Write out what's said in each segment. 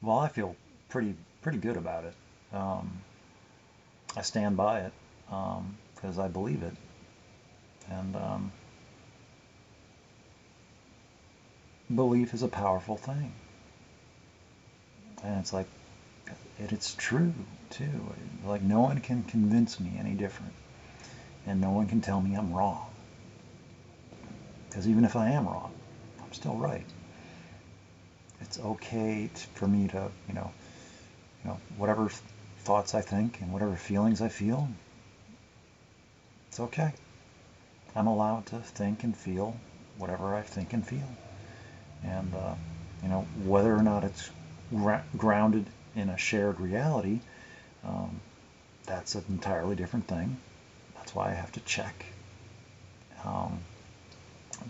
Well, I feel pretty good about it. Um, I stand by it because I believe it, and belief is a powerful thing, and it's true too. Like no one can convince me any different, and no one can tell me I'm wrong. Because even if I am wrong, I'm still right. It's okay for me to, whatever thoughts I think and whatever feelings I feel, it's okay. I'm allowed to think and feel whatever I think and feel. And, whether or not it's grounded in a shared reality, um, that's an entirely different thing. That's why I have to check. Um,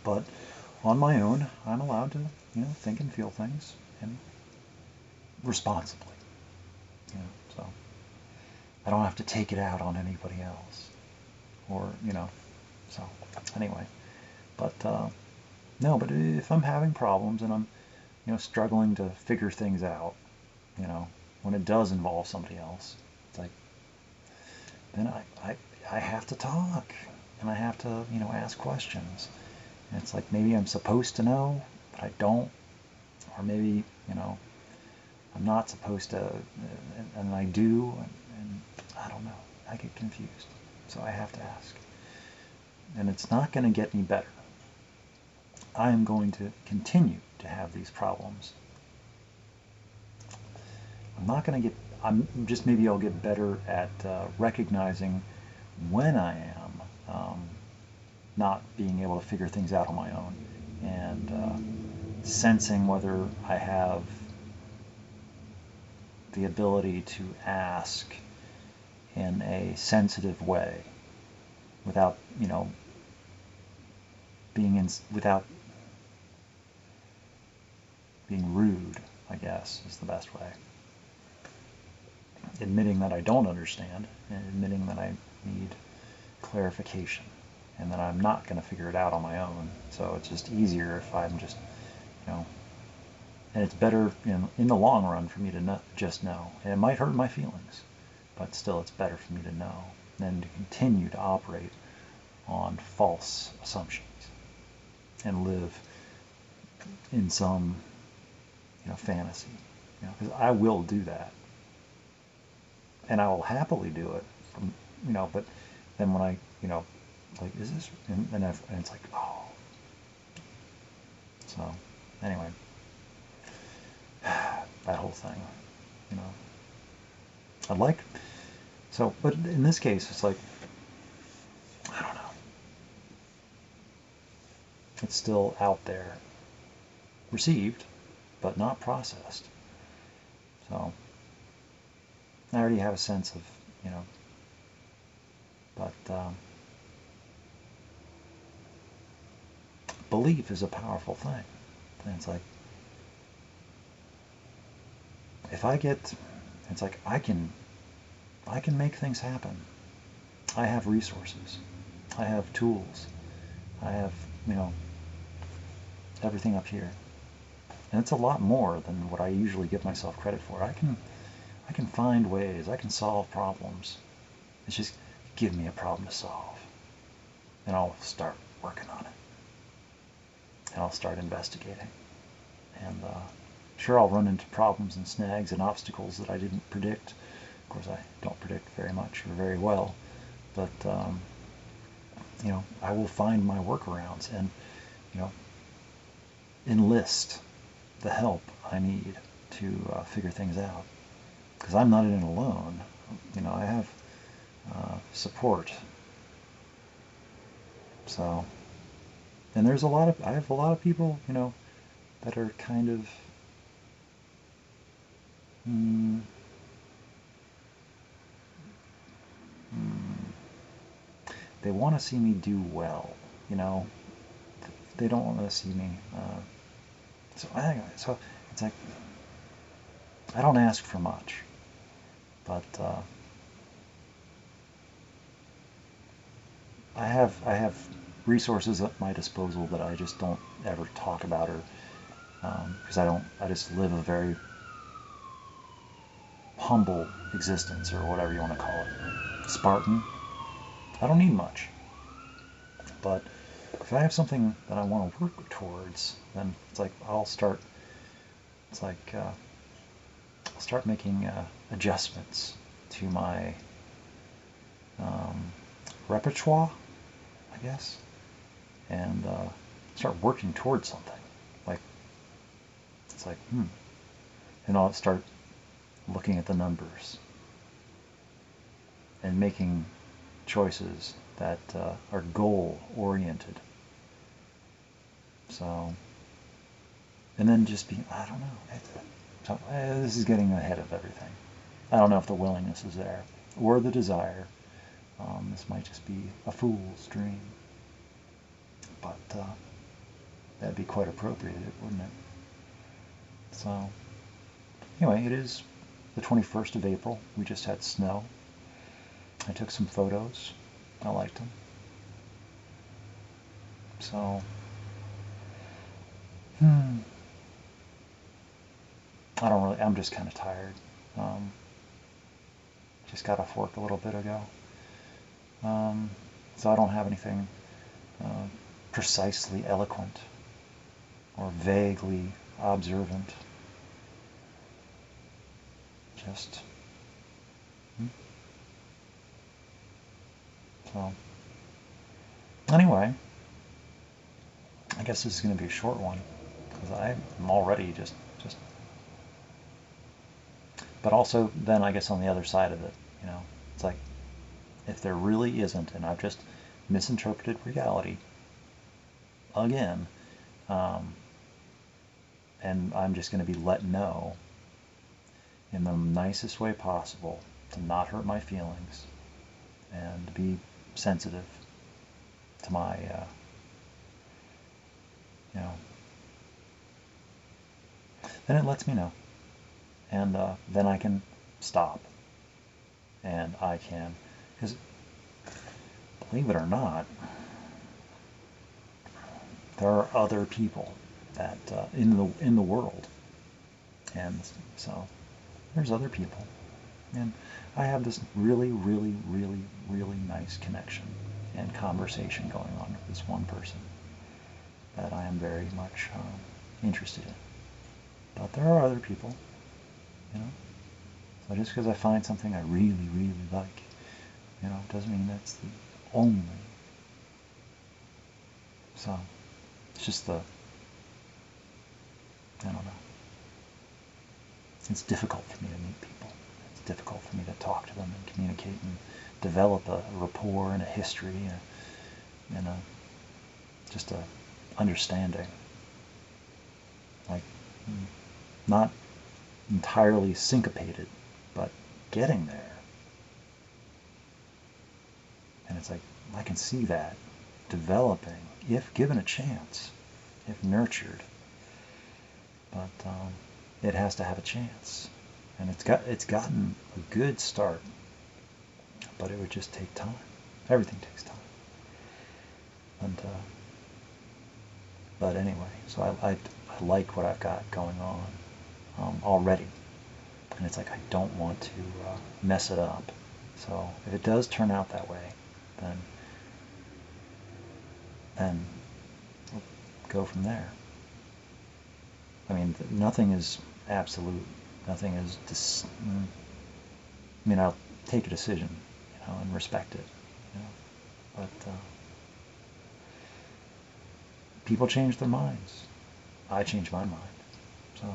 but on my own, I'm allowed to, think and feel things and responsibly. So I don't have to take it out on anybody else, or So anyway, but no, but if I'm having problems and I'm struggling to figure things out, you know, when it does involve somebody else, it's like then I have to talk and I have to ask questions. And it's like maybe I'm supposed to know, but I don't, or maybe I'm not supposed to, and I do, and I don't know. I get confused, so I have to ask. And it's not going to get any better. I am going to continue to have these problems. I'm not going to get, I'm just maybe I'll get better at recognizing when I am not being able to figure things out on my own and sensing whether I have the ability to ask in a sensitive way without, without being rude, I guess, is the best way. Admitting that I don't understand and admitting that I need clarification and that I'm not going to figure it out on my own. So it's just easier if I'm just, you know, and it's better in the long run for me to just know. And it might hurt my feelings, but still it's better for me to know than to continue to operate on false assumptions and live in some, fantasy. Because I will do that, and I will happily do it. But then when I, like, is this? And it's like, oh. So, anyway, that whole thing, you know. I'd like, so, but in this case, it's like, I don't know. It's still out there, received, but not processed. So, I already have a sense of, but belief is a powerful thing. And it's like, if I get, it's like I can make things happen. I have resources. I have tools. I have, everything up here. And it's a lot more than what I usually give myself credit for. I can find ways. I can solve problems. It's just give me a problem to solve. And I'll start working on it. And I'll start investigating. And sure, I'll run into problems and snags and obstacles that I didn't predict. Of course, I don't predict very much or very well. But, I will find my workarounds and, enlist the help I need to figure things out. Because I'm not in it alone. I have support. So, and I have a lot of people, that are kind of, mm, they want to see me do well, you know. They don't want to see me. So it's like I don't ask for much, but I have resources at my disposal that I just don't ever talk about, or because I just live a very humble existence, or whatever you want to call it. Spartan. I don't need much. But if I have something that I want to work towards, then it's like I'll start making adjustments to my repertoire, I guess, and start working towards something. Like, it's like, and I'll start looking at the numbers and making choices that are goal-oriented. So, and then just be, I don't know, this is getting ahead of everything. I don't know if the willingness is there, or the desire. This might just be a fool's dream. But that'd be quite appropriate, wouldn't it? So, anyway, it is the 21st of April. We just had snow. I took some photos. I liked them. So, I'm just kind of tired. Just got off work a little bit ago. So I don't have anything precisely eloquent or vaguely observant. Just, so, anyway, I guess this is going to be a short one, because I'm already just, but also then I guess on the other side of it, it's like, if there really isn't, and I've just misinterpreted reality again, and I'm just going to be let know in the nicest way possible to not hurt my feelings and to be sensitive to my, then it lets me know. And then I can stop. And I can, because believe it or not, there are other people that in the world, and so there's other people, and I have this really, really, really, really nice connection and conversation going on with this one person that I am very much interested in. But there are other people, So just because I find something I really, really like, doesn't mean that's the only. So it's just I don't know. It's difficult for me to meet people. It's difficult for me to talk to them and communicate and develop a rapport and a history and just a understanding. Like, not entirely syncopated, but getting there. And it's like, I can see that developing, if given a chance, if nurtured. But it has to have a chance. And it's gotten a good start. But it would just take time. Everything takes time. And but anyway, so I like what I've got going on already. And it's like, I don't want to mess it up. So if it does turn out that way, then we'll go from there. I mean, nothing is absolute. Nothing is I'll take a decision, and respect it. But people change their minds. I change my mind. So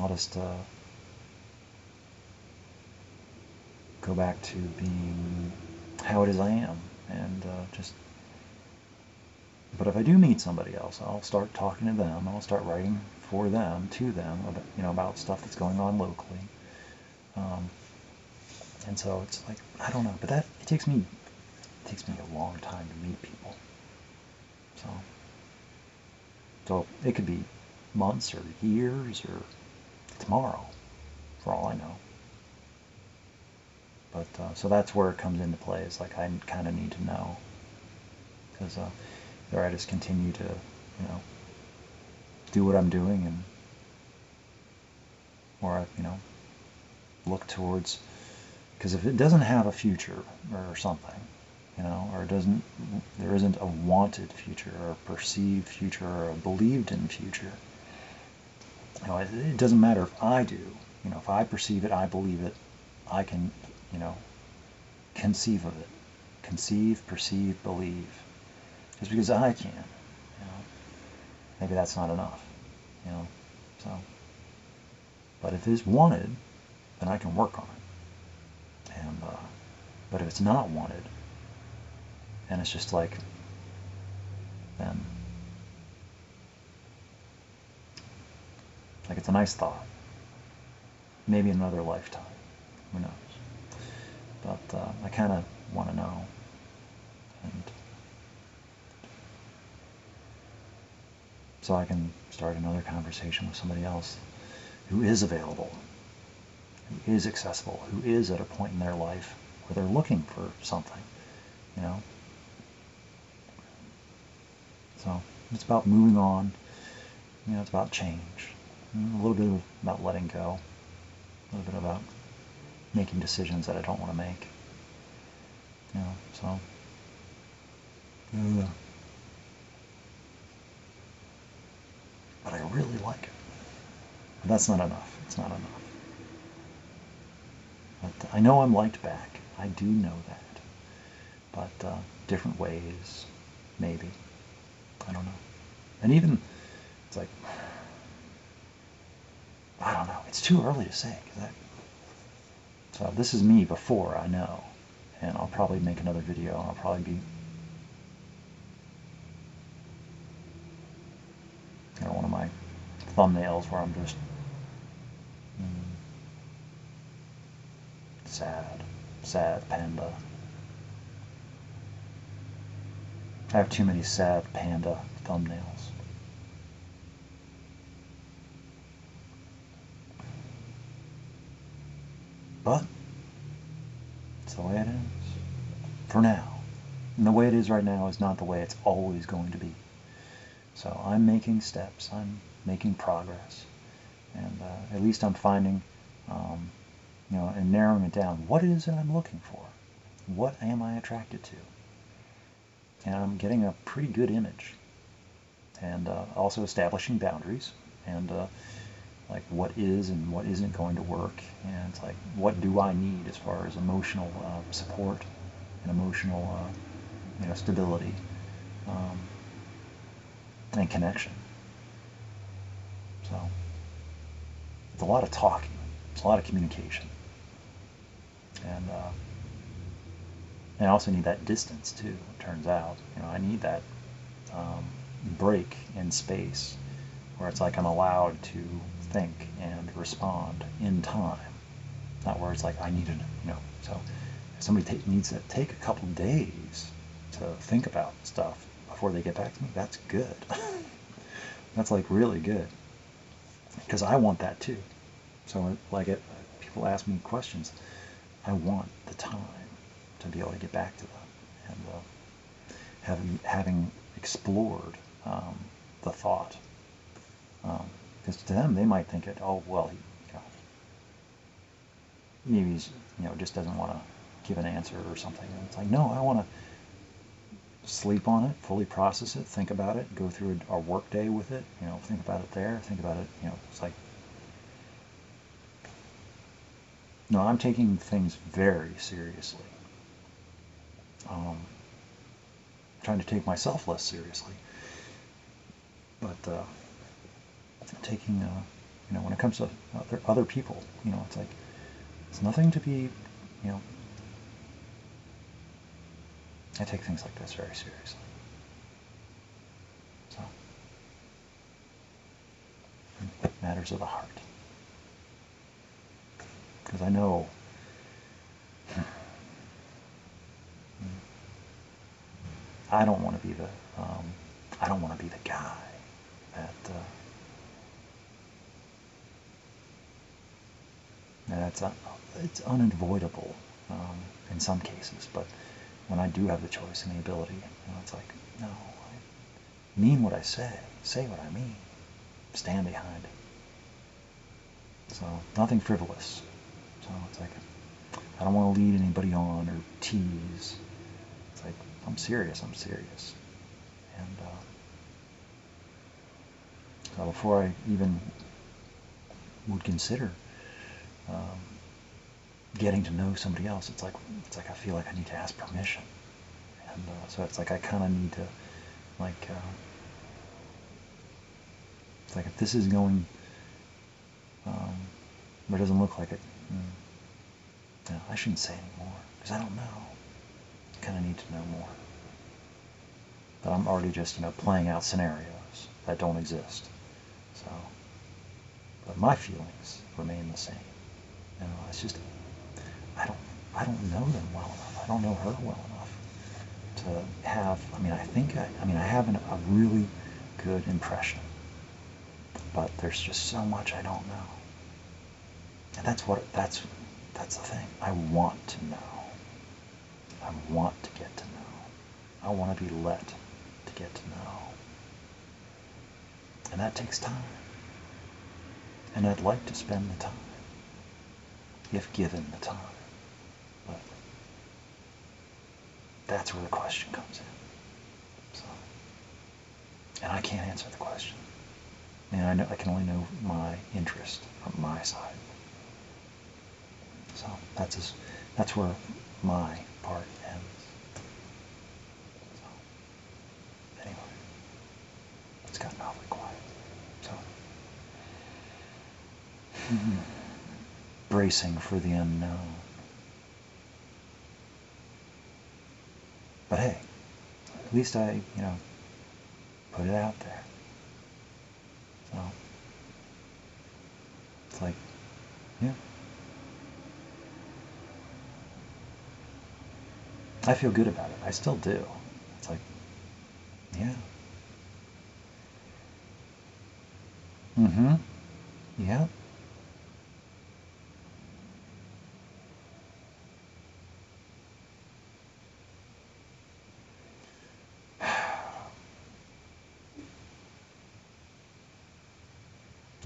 I'll just go back to being how it is I am, and but if I do meet somebody else, I'll start talking to them. I'll start writing for them, to them, about stuff that's going on locally. And so it's like, I don't know, but it takes me a long time to meet people. So it could be months or years or tomorrow, for all I know. But so that's where it comes into play. Is like, I kind of need to know, because I just continue to do what I'm doing, or I, look towards, because if it doesn't have a future or something, or there isn't a wanted future or a perceived future or a believed in future, it doesn't matter if I do. If I perceive it, I believe it, I can, conceive of it. Conceive, perceive, believe. Just because I can, maybe that's not enough, so. But if it's wanted, then I can work on it. And, but if it's not wanted, and it's just like, then, like it's a nice thought. Maybe another lifetime. Who knows? But I kind of want to know. And so I can start another conversation with somebody else who is available, who is accessible, who is at a point in their life where they're looking for something, So it's about moving on, it's about change, a little bit about letting go, a little bit about making decisions that I don't want to make, so. But I really like it. But that's not enough. It's not enough. But I know I'm liked back. I do know that. But different ways, maybe. I don't know. And even, it's like, I don't know. It's too early to say. So this is me before I know. And I'll probably make another video. And I'll probably be, one of my thumbnails where I'm just sad panda. I have too many sad panda thumbnails. But it's the way it is for now. And the way it is right now is not the way it's always going to be. So I'm making steps. I'm making progress. And at least I'm finding, and narrowing it down. What it is that I'm looking for? What am I attracted to? And I'm getting a pretty good image. And also establishing boundaries. And like what is and what isn't going to work. And it's like, what do I need as far as emotional support and emotional stability and connection. So it's a lot of talking. It's a lot of communication. And I also need that distance too, it turns out. I need that break in space where it's like I'm allowed to think and respond in time. Not where it's like I need to, so if somebody needs to take a couple days to think about stuff before they get back to me, that's good. That's like really good. Because I want that too. So like people ask me questions, I want the time to be able to get back to them. And having explored the thought. Because to them, they might think it, oh, well, maybe he's, just doesn't want to give an answer or something. And it's like, no, I want to sleep on it, fully process it, think about it, go through a work day with it, think about it there, think about it, it's like, no, I'm taking things very seriously. Trying to take myself less seriously. But taking, when it comes to other people, it's like, it's nothing to be, I take things like this very seriously. So, matters of the heart. Because I know I don't want to be the guy that it's unavoidable in some cases, but when I do have the choice and the ability, it's like, no, I mean what I say what I mean, stand behind it. So nothing frivolous. So it's like, I don't want to lead anybody on or tease. It's like, I'm serious. And so before I even would consider getting to know somebody else, it's like I feel like I need to ask permission. And so it's like I kind of need to, like, it's like if this is going, but it doesn't look like it, no, I shouldn't say anymore, because I don't know. I kind of need to know more. But I'm already just, playing out scenarios that don't exist. So, but my feelings remain the same. It's just, I don't know them well enough. I don't know her well enough to have, I have a really good impression. But there's just so much I don't know. And that's the thing. I want to know. I want to get to know. I want to be let to get to know. And that takes time. And I'd like to spend the time, if given the time. But that's where the question comes in. So, and I can't answer the question. I can only know my interest from my side. So that's where my part ends. So anyway, it's gotten awfully quiet. So bracing for the unknown. But hey, at least I, put it out there. So it's like, yeah. I feel good about it. I still do. It's like, yeah. Mm-hmm. Yeah.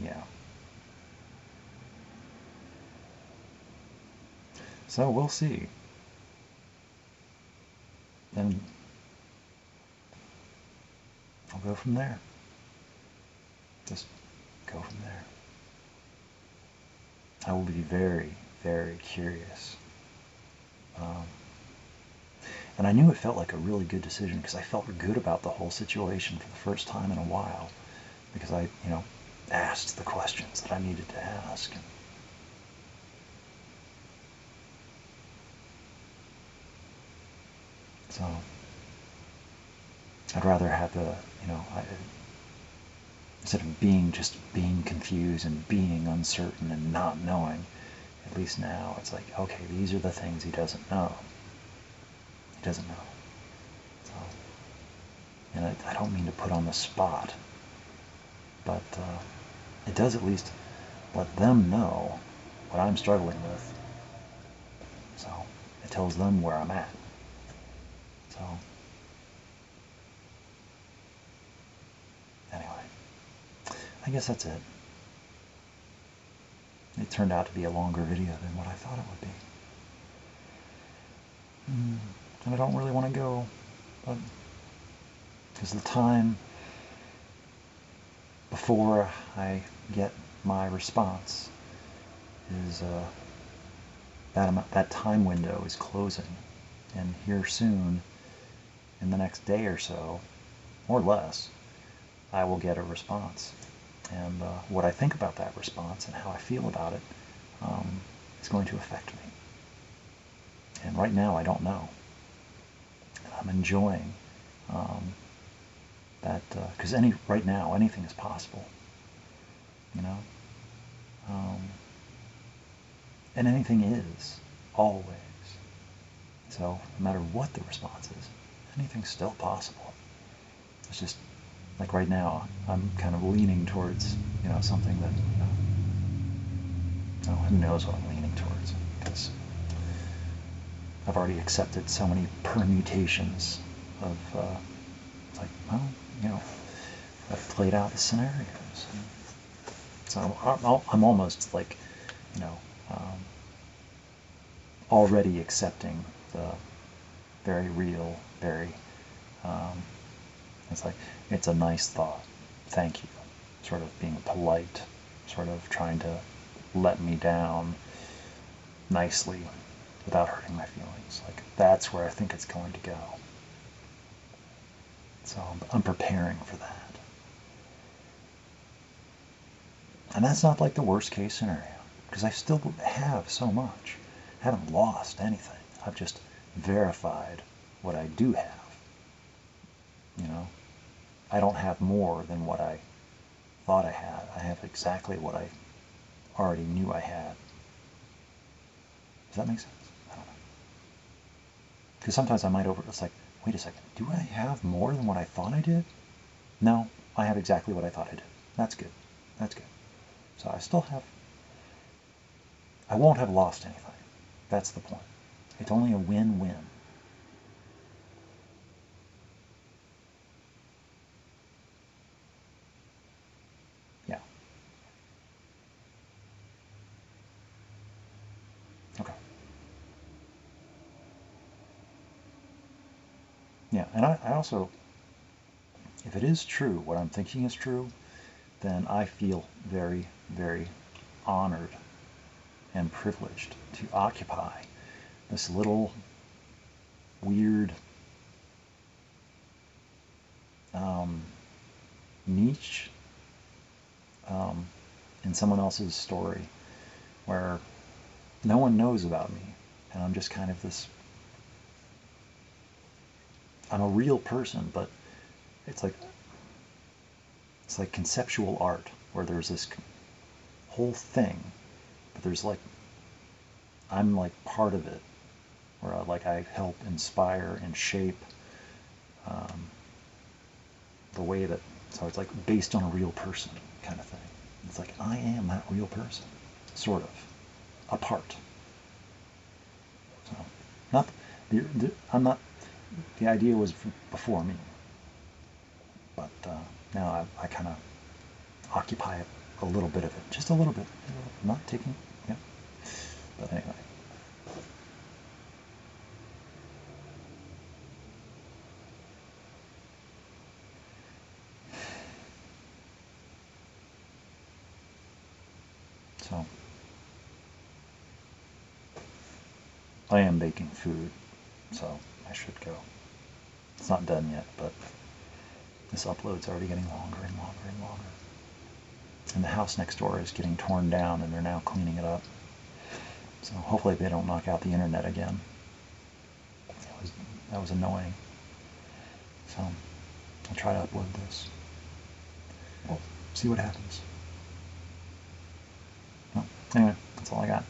Yeah. So we'll see. And I'll go from there. Just go from there. I will be very, very curious. And I knew it felt like a really good decision because I felt good about the whole situation for the first time in a while. Because I, asked the questions that I needed to ask. So I'd rather have instead of being confused and being uncertain and not knowing, at least now it's like, okay, these are the things he doesn't know. He doesn't know. So, and I don't mean to put on the spot, but it does at least let them know what I'm struggling with. So it tells them where I'm at. So anyway, I guess that's it. It turned out to be a longer video than what I thought it would be. And I don't really want to go, but because the time before I get my response is that time window is closing, and here soon, in the next day or so, or less, I will get a response. And what I think about that response and how I feel about it is going to affect me. And right now I don't know. And I'm enjoying that, because right now anything is possible, and anything is, always. So no matter what the response is, anything's still possible. It's just, like right now, I'm kind of leaning towards, something that, who knows what I'm leaning towards, because I've already accepted so many permutations of, like, well, I've played out the scenarios. So I'm almost like, you know, already accepting the very real, very, um, it's like, it's a nice thought, thank you, sort of being polite, sort of trying to let me down nicely without hurting my feelings. Like, that's where I think it's going to go. So I'm preparing for that. And that's not like the worst case scenario, because I still have so much. I haven't lost anything. I've just verified what I do have. You know, I don't have more than what I thought I had. I have exactly what I already knew I had. Does that make sense? I don't know. Because sometimes I might it's like, wait a second, do I have more than what I thought I did? No, I have exactly what I thought I did. That's good. That's good. So I still have, I won't have lost anything. That's the point. It's only a win-win. Yeah. Okay. Yeah, and I also, if it is true, what I'm thinking is true, then I feel very, very honored and privileged to occupy this little weird niche in someone else's story where no one knows about me, and I'm just kind of this, I'm a real person, but it's like conceptual art where there's this whole thing, but there's like, I'm like part of it, where I help inspire and shape the way that, so it's like based on a real person kind of thing. It's like I am that real person, sort of, a part. So, not I'm not. The idea was before me, but now I kind of occupy a little bit of it, just a little bit. I'm not taking, yeah. But anyway. So I am baking food, so I should go. It's not done yet, but this upload's already getting longer and longer and longer. And the house next door is getting torn down, and they're now cleaning it up. So hopefully they don't knock out the internet again. That was annoying. So I'll try to upload this. We'll see what happens. Well, anyway, that's all I got.